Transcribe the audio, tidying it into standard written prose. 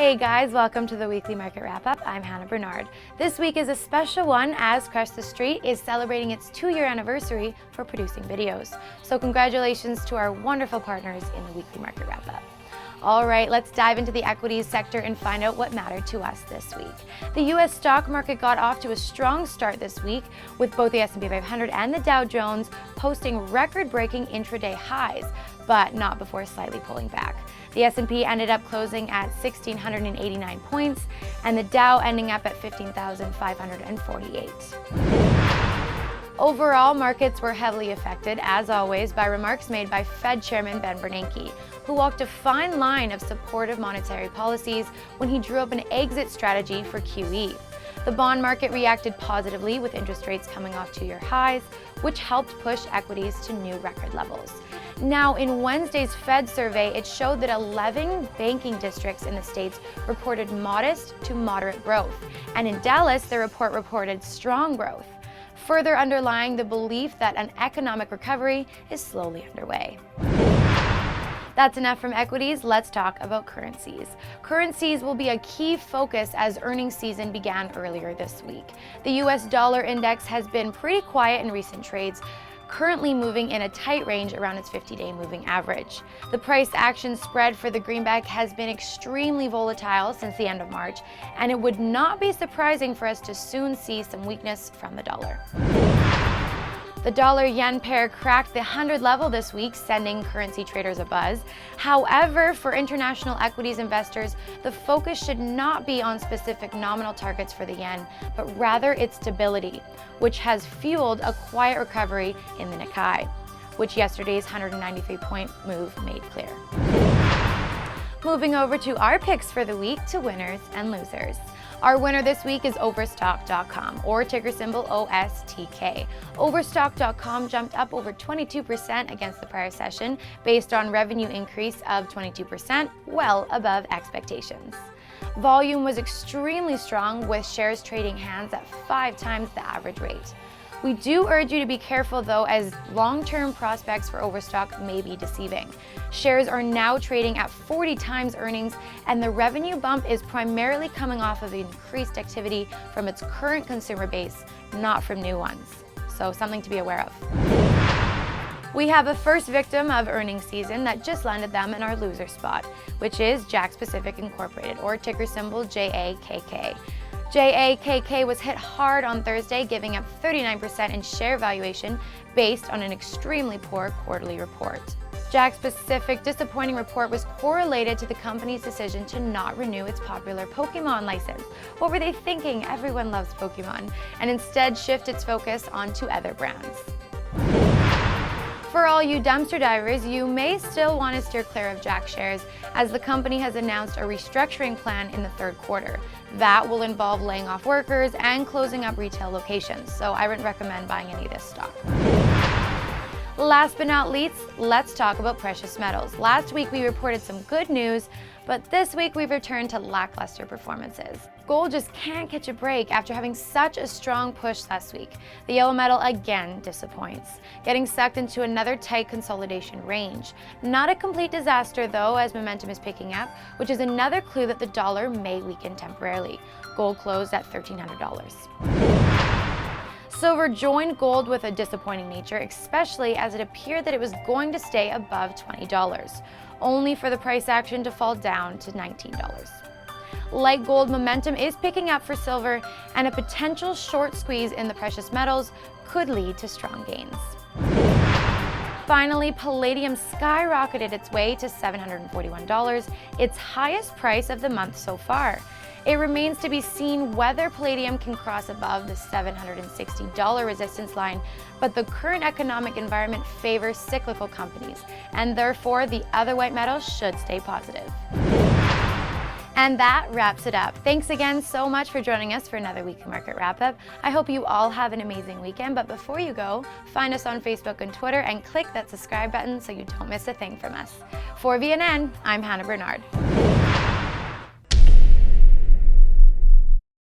Hey guys, welcome to the weekly market wrap-up. I'm Hannah Bernard. This week is a special one as Crush the Street is celebrating its 2-year anniversary for producing videos. So congratulations to our wonderful partners in the weekly market wrap-up. All right, let's dive into the equities sector and find out what mattered to us this week. The U.S. stock market got off to a strong start this week, with both the S&P 500 and the Dow Jones posting record-breaking intraday highs, but not before slightly pulling back. The S&P ended up closing at 1,689 points, and the Dow ending up at 15,548. Overall, markets were heavily affected, as always, by remarks made by Fed Chairman Ben Bernanke, who walked a fine line of supportive monetary policies when he drew up an exit strategy for QE. The bond market reacted positively with interest rates coming off 2-year highs, which helped push equities to new record levels. Now, in Wednesday's Fed survey, it showed that 11 banking districts in the states reported modest to moderate growth, and in Dallas, the report reported strong growth, further underlying the belief that an economic recovery is slowly underway. That's enough from equities. Let's talk about currencies. Currencies will be a key focus as earnings season began earlier this week. The US dollar index has been pretty quiet in recent trades, currently moving in a tight range around its 50-day moving average. The price action spread for the greenback has been extremely volatile since the end of March, and it would not be surprising for us to soon see some weakness from the dollar. The dollar-yen pair cracked the 100 level this week, sending currency traders a buzz. However, for international equities investors, the focus should not be on specific nominal targets for the yen, but rather its stability, which has fueled a quiet recovery in the Nikkei, which yesterday's 193-point move made clear. Moving over to our picks for the week to winners and losers. Our winner this week is Overstock.com, or ticker symbol OSTK. Overstock.com jumped up over 22% against the prior session based on revenue increase of 22%, well above expectations. Volume was extremely strong, with shares trading hands at 5 times the average rate. We do urge you to be careful though, as long-term prospects for Overstock may be deceiving. Shares are now trading at 40 times earnings, and the revenue bump is primarily coming off of increased activity from its current consumer base, not from new ones. So something to be aware of. We have a first victim of earnings season that just landed them in our loser spot, which is JAKKS Pacific Incorporated, or ticker symbol JAKK. JAKK was hit hard on Thursday, giving up 39% in share valuation based on an extremely poor quarterly report. JAKKS Pacific's disappointing report was correlated to the company's decision to not renew its popular Pokemon license. What were they thinking? Everyone loves Pokemon, and instead shift its focus onto other brands. For all you dumpster divers, you may still want to steer clear of JAKKS shares, as the company has announced a restructuring plan in the third quarter. That will involve laying off workers and closing up retail locations, so I wouldn't recommend buying any of this stock. Last but not least, let's talk about precious metals. Last week we reported some good news, but this week we've returned to lackluster performances. Gold just can't catch a break after having such a strong push last week. The yellow metal again disappoints, getting sucked into another tight consolidation range. Not a complete disaster though, as momentum is picking up, which is another clue that the dollar may weaken temporarily. Gold closed at $1,300. Silver joined gold with a disappointing nature, especially as it appeared that it was going to stay above $20, only for the price action to fall down to $19. Like gold, momentum is picking up for silver, and a potential short squeeze in the precious metals could lead to strong gains. Finally, palladium skyrocketed its way to $741, its highest price of the month so far. It remains to be seen whether palladium can cross above the $760 resistance line, but the current economic environment favors cyclical companies, and therefore the other white metals should stay positive. And that wraps it up. Thanks again so much for joining us for another weekly market wrap-up. I hope you all have an amazing weekend, but before you go, find us on Facebook and Twitter and click that subscribe button so you don't miss a thing from us. For VNN, I'm Hannah Bernard.